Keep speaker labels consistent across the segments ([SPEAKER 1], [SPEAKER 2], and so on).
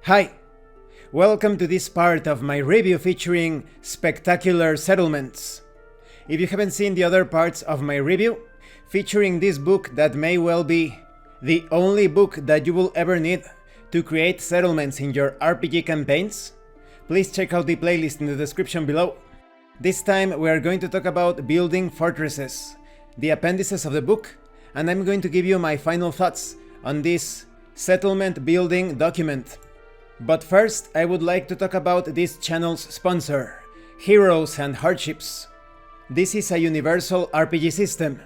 [SPEAKER 1] Hi! Welcome to this part of my review featuring spectacular settlements. If you haven't seen the other parts of my review, featuring this book that may well be the only book that you will ever need to create settlements in your RPG campaigns, please check out the playlist in the description below. This time we are going to talk about building fortresses, the appendices of the book, and I'm going to give you my final thoughts on this settlement building document. But first, I would like to talk about this channel's sponsor, Heroes and Hardships. This is a universal RPG system.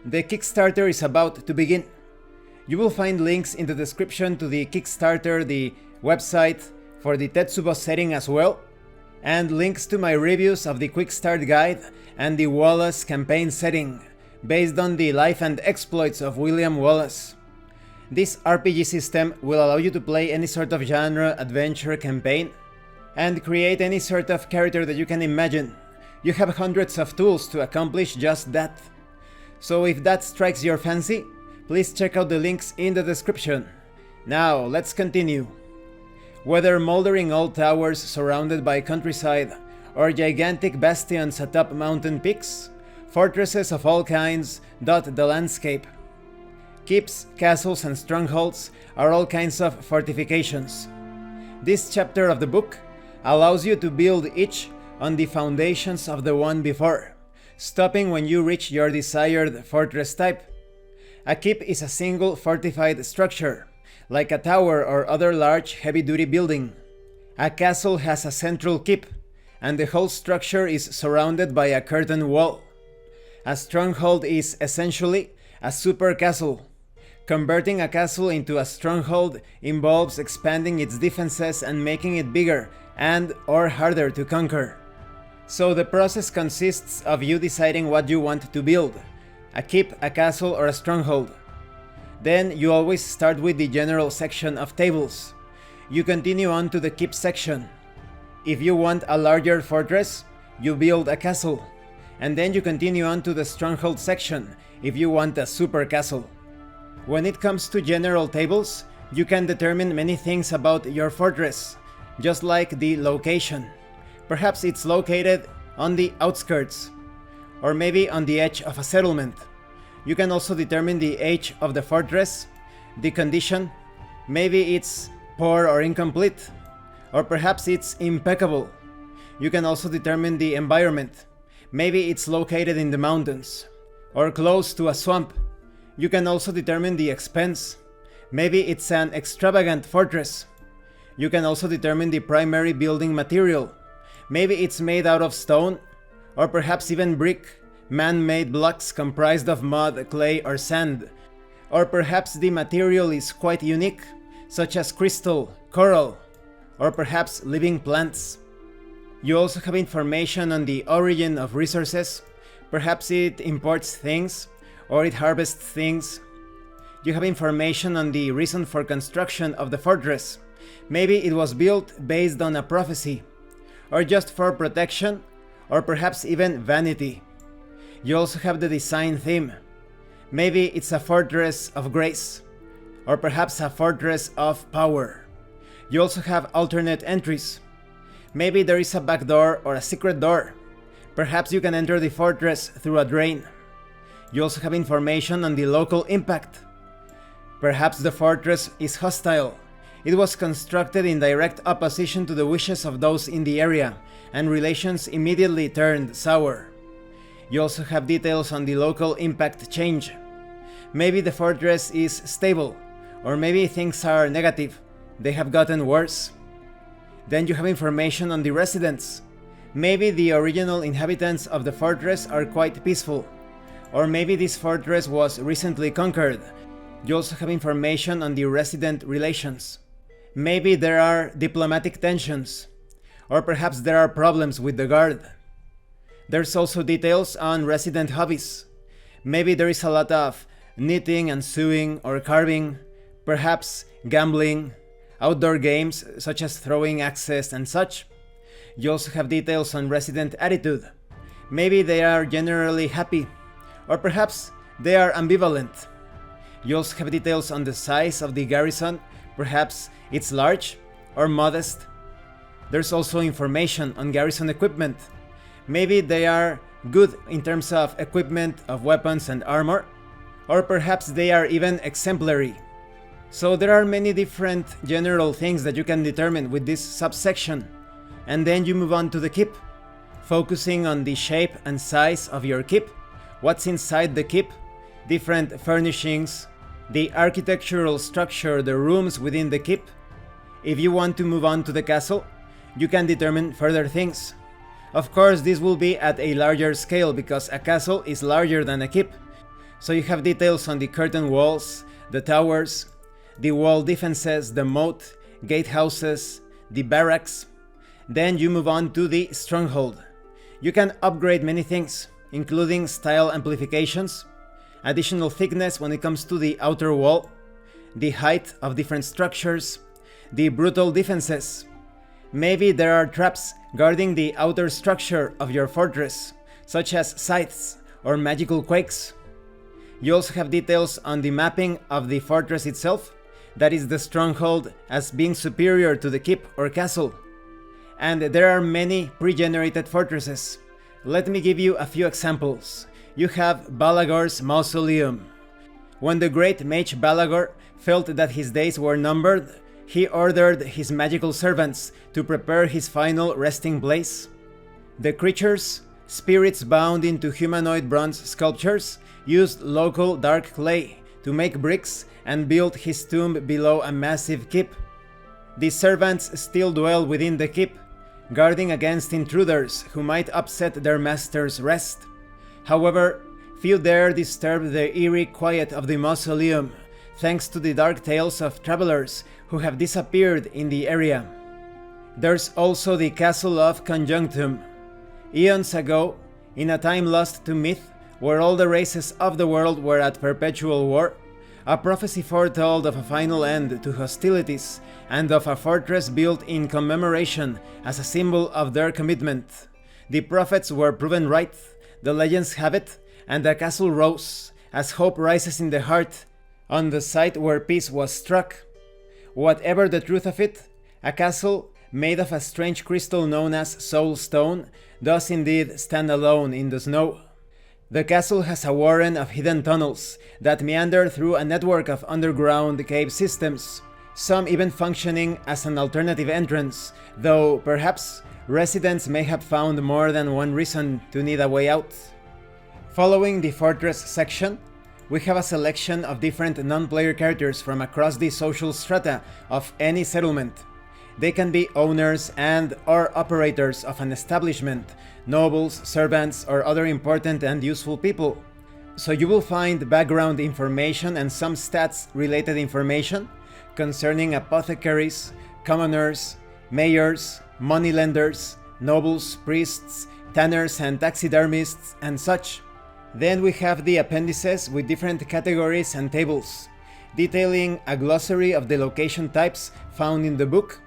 [SPEAKER 1] The Kickstarter is about to begin. You will find links in the description to the Kickstarter, the website for the Tetsubo setting as well, and links to my reviews of the Quickstart guide and the Wallace campaign setting, based on the life and exploits of William Wallace. This RPG system will allow you to play any sort of genre, adventure, campaign, and create any sort of character that you can imagine. You have hundreds of tools to accomplish just that. So if that strikes your fancy, please check out the links in the description. Now, let's continue. Whether moldering old towers surrounded by countryside, or gigantic bastions atop mountain peaks, fortresses of all kinds dot the landscape. Keeps, castles, and strongholds are all kinds of fortifications. This chapter of the book allows you to build each on the foundations of the one before, stopping when you reach your desired fortress type. A keep is a single fortified structure, like a tower or other large heavy-duty building. A castle has a central keep, and the whole structure is surrounded by a curtain wall. A stronghold is essentially a super castle. Converting a castle into a stronghold involves expanding its defenses and making it bigger and/or harder to conquer. So the process consists of you deciding what you want to build: a keep, a castle, or a stronghold. Then you always start with the general section of tables. You continue on to the keep section. If you want a larger fortress, you build a castle. And then you continue on to the stronghold section if you want a super castle. When it comes to general tables, you can determine many things about your fortress, just like the location. Perhaps it's located on the outskirts, or maybe on the edge of a settlement. You can also determine the age of the fortress, the condition, maybe it's poor or incomplete, or perhaps it's impeccable. You can also determine the environment. Maybe it's located in the mountains, or close to a swamp. You can also determine the expense. Maybe it's an extravagant fortress. You can also determine the primary building material. Maybe it's made out of stone, or perhaps even brick, man-made blocks comprised of mud, clay, or sand. Or perhaps the material is quite unique, such as crystal, coral, or perhaps living plants. You also have information on the origin of resources. Perhaps it imports things, or it harvests things. You have information on the reason for construction of the fortress. Maybe it was built based on a prophecy, or just for protection, or perhaps even vanity. You also have the design theme. Maybe it's a fortress of grace, or perhaps a fortress of power. You also have alternate entries. Maybe there is a back door or a secret door. Perhaps you can enter the fortress through a drain. You also have information on the local impact. Perhaps the fortress is hostile. It was constructed in direct opposition to the wishes of those in the area, and relations immediately turned sour. You also have details on the local impact change. Maybe the fortress is stable, or maybe things are negative. They have gotten worse. Then you have information on the residents. Maybe the original inhabitants of the fortress are quite peaceful. Or maybe this fortress was recently conquered. You also have information on the resident relations. Maybe there are diplomatic tensions. Or perhaps there are problems with the guard. There's also details on resident hobbies. Maybe there is a lot of knitting and sewing or carving, perhaps gambling, outdoor games such as throwing axes and such. You also have details on resident attitude. Maybe they are generally happy, or perhaps they are ambivalent. You also have details on the size of the garrison. Perhaps it's large, or modest. There's also information on garrison equipment. Maybe they are good in terms of equipment of weapons and armor, or perhaps they are even exemplary. So there are many different general things that you can determine with this subsection, and then you move on to the keep, focusing on the shape and size of your keep, what's inside the keep, different furnishings, the architectural structure, the rooms within the keep. If you want to move on to the castle, you can determine further things. Of course, this will be at a larger scale because a castle is larger than a keep. So you have details on the curtain walls, the towers, the wall defenses, the moat, gatehouses, the barracks. Then you move on to the stronghold. You can upgrade many things, including style amplifications, additional thickness when it comes to the outer wall, the height of different structures, the brutal defenses. Maybe there are traps guarding the outer structure of your fortress, such as scythes or magical quakes. You also have details on the mapping of the fortress itself, that is the stronghold, as being superior to the keep or castle. And there are many pre-generated fortresses. Let me give you a few examples. You have Balagor's Mausoleum. When the great mage Balagor felt that his days were numbered, he ordered his magical servants to prepare his final resting place. The creatures, spirits bound into humanoid bronze sculptures, used local dark clay to make bricks and built his tomb below a massive keep. The servants still dwell within the keep, guarding against intruders who might upset their master's rest. However, few dare disturb the eerie quiet of the mausoleum, thanks to the dark tales of travelers who have disappeared in the area. There's also the Castle of Conjunctum. Eons ago, in a time lost to myth, where all the races of the world were at perpetual war, a prophecy foretold of a final end to hostilities and of a fortress built in commemoration as a symbol of their commitment. The prophets were proven right, the legends have it, and the castle rose, as hope rises in the heart, on the site where peace was struck. Whatever the truth of it, a castle made of a strange crystal known as soul stone does indeed stand alone in the snow. The castle has a warren of hidden tunnels that meander through a network of underground cave systems, some even functioning as an alternative entrance, though perhaps residents may have found more than one reason to need a way out. Following the fortress section, we have a selection of different non-player characters from across the social strata of any settlement. They can be owners and/or operators of an establishment, nobles, servants, or other important and useful people. So you will find background information and some stats-related information concerning apothecaries, commoners, mayors, moneylenders, nobles, priests, tanners and taxidermists, and such. Then we have the appendices with different categories and tables, detailing a glossary of the location types found in the book.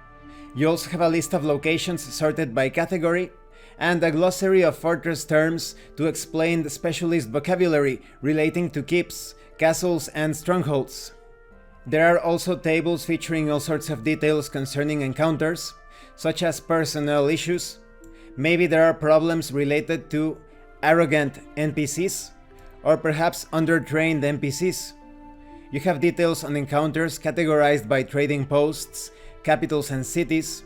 [SPEAKER 1] You also have a list of locations sorted by category, and a glossary of fortress terms to explain the specialist vocabulary relating to keeps, castles, and strongholds. There are also tables featuring all sorts of details concerning encounters, such as personnel issues. Maybe there are problems related to arrogant NPCs, or perhaps undertrained NPCs. You have details on encounters categorized by trading posts, capitals and cities,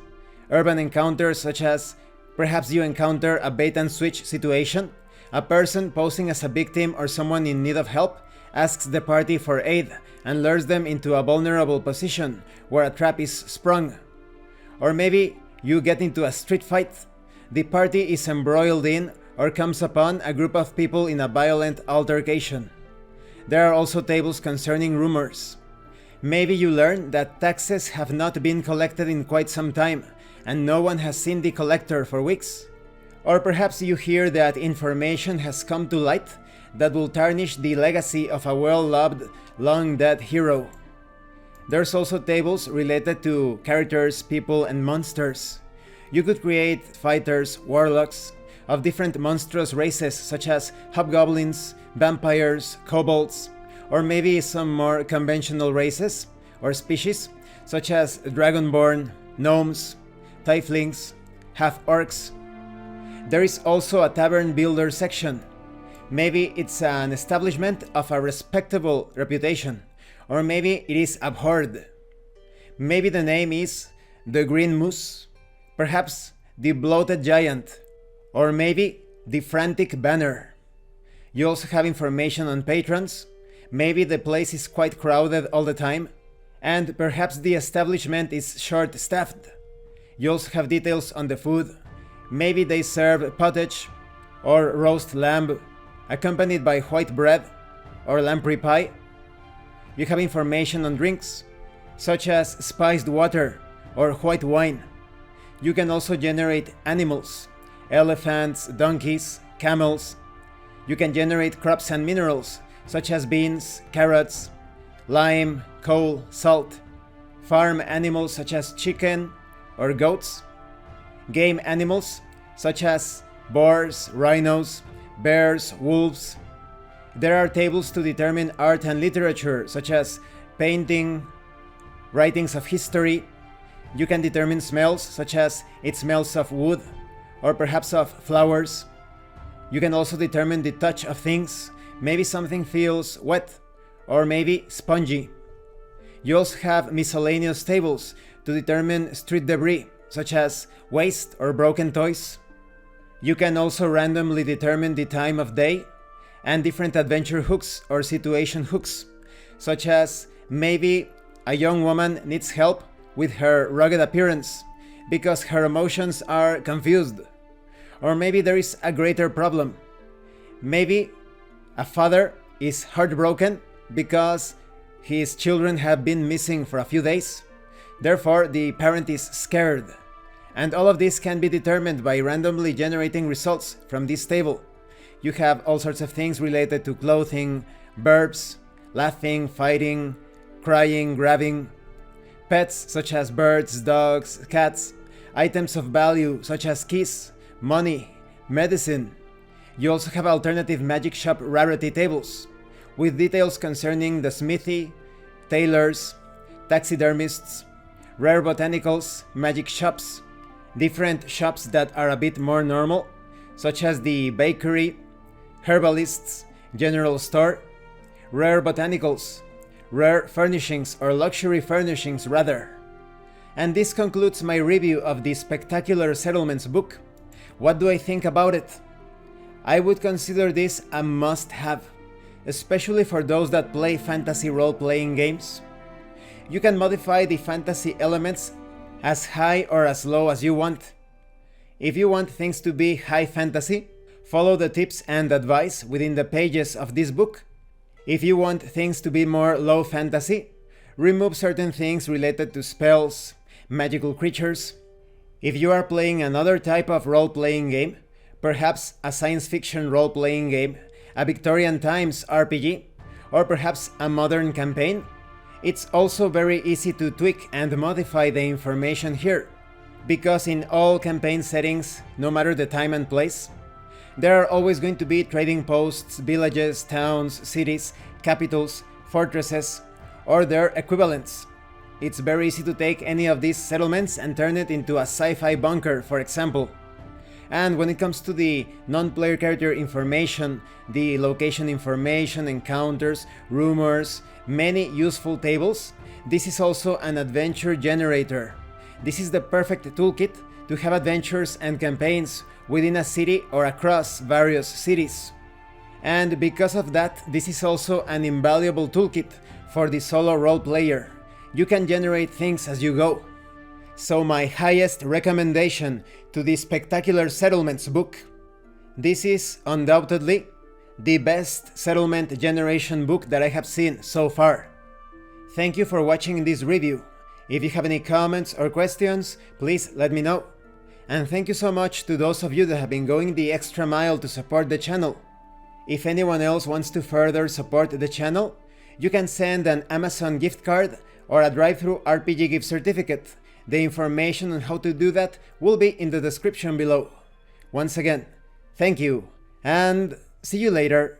[SPEAKER 1] urban encounters such as perhaps you encounter a bait and switch situation, a person posing as a victim or someone in need of help asks the party for aid and lures them into a vulnerable position where a trap is sprung. Or maybe you get into a street fight, the party is embroiled in or comes upon a group of people in a violent altercation. There are also tables concerning rumors. Maybe you learn that taxes have not been collected in quite some time, and no one has seen the collector for weeks. Or perhaps you hear that information has come to light that will tarnish the legacy of a well-loved, long-dead hero. There's also tables related to characters, people, and monsters. You could create fighters, warlocks, of different monstrous races such as hobgoblins, vampires, kobolds, or maybe some more conventional races or species such as dragonborn, gnomes, tieflings, half-orcs. There is also a Tavern Builder section. Maybe it's an establishment of a respectable reputation, or maybe it is abhorred. Maybe the name is the Green Moose, perhaps the Bloated Giant, or maybe the Frantic Banner. You also have information on patrons. Maybe the place is quite crowded all the time, and perhaps the establishment is short-staffed. You also have details on the food. Maybe they serve pottage or roast lamb accompanied by white bread or lamprey pie. You have information on drinks, such as spiced water or white wine. You can also generate animals, elephants, donkeys, camels. You can generate crops and minerals, such as beans, carrots, lime, coal, salt. Farm animals such as chicken or goats. Game animals such as boars, rhinos, bears, wolves. There are tables to determine art and literature, such as painting, writings of history. You can determine smells, such as it smells of wood, or perhaps of flowers. You can also determine the touch of things. Maybe something feels wet, or maybe spongy. You also have miscellaneous tables to determine street debris, such as waste or broken toys. You can also randomly determine the time of day and different adventure hooks or situation hooks, such as maybe a young woman needs help with her rugged appearance because her emotions are confused. Or maybe there is a greater problem. Maybe a father is heartbroken because his children have been missing for a few days. Therefore, the parent is scared. And all of this can be determined by randomly generating results from this table. You have all sorts of things related to clothing, verbs, laughing, fighting, crying, grabbing, pets such as birds, dogs, cats, items of value such as keys, money, medicine. You also have alternative magic shop rarity tables with details concerning the smithy, tailors, taxidermists, rare botanicals, magic shops, different shops that are a bit more normal, such as the bakery, herbalists, general store, rare botanicals, rare furnishings or luxury furnishings rather. And this concludes my review of the Spectacular Settlements book. What do I think about it? I would consider this a must-have, especially for those that play fantasy role-playing games. You can modify the fantasy elements as high or as low as you want. If you want things to be high fantasy, follow the tips and advice within the pages of this book. If you want things to be more low fantasy, remove certain things related to spells, magical creatures. If you are playing another type of role-playing game, perhaps a science fiction role-playing game, a Victorian times RPG, or perhaps a modern campaign, it's also very easy to tweak and modify the information here, because in all campaign settings, no matter the time and place, there are always going to be trading posts, villages, towns, cities, capitals, fortresses, or their equivalents. It's very easy to take any of these settlements and turn it into a sci-fi bunker, for example. And when it comes to the non-player character information, the location information, encounters, rumors, many useful tables, this is also an adventure generator. This is the perfect toolkit to have adventures and campaigns within a city or across various cities. And because of that, this is also an invaluable toolkit for the solo role player. You can generate things as you go. So my highest recommendation to the Spectacular Settlements book. This is undoubtedly the best settlement generation book that I have seen so far. Thank you for watching this review. If you have any comments or questions, please let me know. And thank you so much to those of you that have been going the extra mile to support the channel. If anyone else wants to further support the channel, you can send an Amazon gift card or a drive-thru RPG gift certificate. The information on how to do that will be in the description below. Once again, thank you, and see you later.